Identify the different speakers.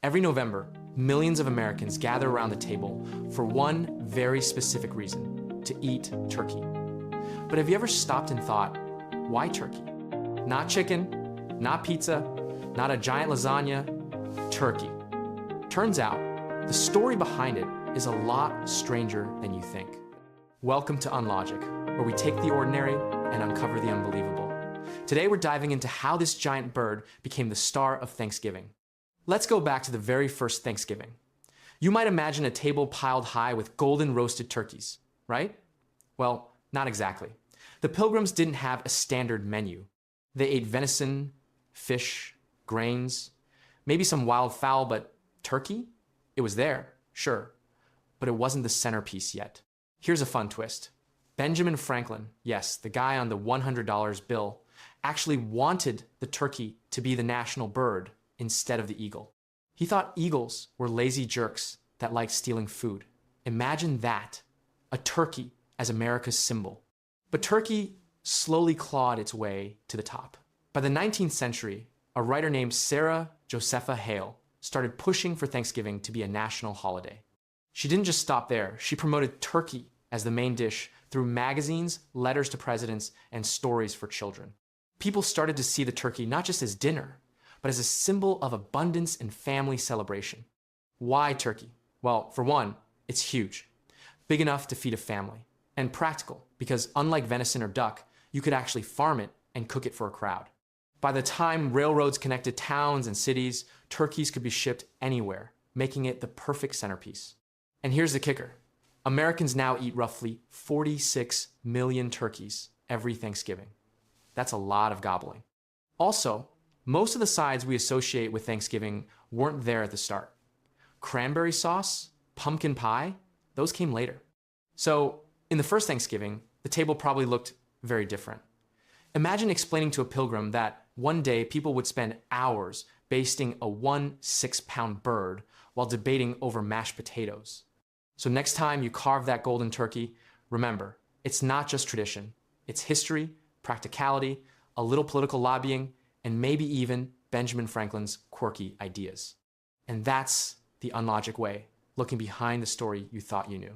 Speaker 1: Every November, millions of Americans gather around the table for one very specific reason: to eat turkey. But have you ever stopped and thought, why turkey? Not chicken, not pizza, not a giant lasagna, turkey. Turns out, the story behind it is a lot stranger than you think. Welcome to Unlogic, where we take the ordinary and uncover the unbelievable. Today we're diving into how this giant bird became the star of Thanksgiving. Let's go back to the very first Thanksgiving. You might imagine a table piled high with golden roasted turkeys, right? Well, not exactly. The Pilgrims didn't have a standard menu. They ate venison, fish, grains, maybe some wild fowl, but turkey? It was there, sure, but it wasn't the centerpiece yet. Here's a fun twist. Benjamin Franklin, yes, the guy on the $100 bill, actually wanted the turkey to be the national bird instead of the eagle. He thought eagles were lazy jerks that liked stealing food. Imagine that, a turkey as America's symbol. But turkey slowly clawed its way to the top. By the 19th century, a writer named Sarah Josepha Hale started pushing for Thanksgiving to be a national holiday. She didn't just stop there. She promoted turkey as the main dish through magazines, letters to presidents, and stories for children. People started to see the turkey not just as dinner, but as a symbol of abundance and family celebration. Why turkey? Well, for one, it's huge, big enough to feed a family, and practical because unlike venison or duck, you could actually farm it and cook it for a crowd. By the time railroads connected towns and cities, turkeys could be shipped anywhere, making it the perfect centerpiece. And here's the kicker. Americans now eat roughly 46 million turkeys every Thanksgiving. That's a lot of gobbling. Also, most of the sides we associate with Thanksgiving weren't there at the start. Cranberry sauce, pumpkin pie, those came later. So, in the first Thanksgiving, the table probably looked very different. Imagine explaining to a pilgrim that one day people would spend hours basting a 1 6-pound bird while debating over mashed potatoes. So next time you carve that golden turkey, remember, it's not just tradition. It's history, practicality, a little political lobbying, and maybe even Benjamin Franklin's quirky ideas. And that's the Unlogic way, looking behind the story you thought you knew.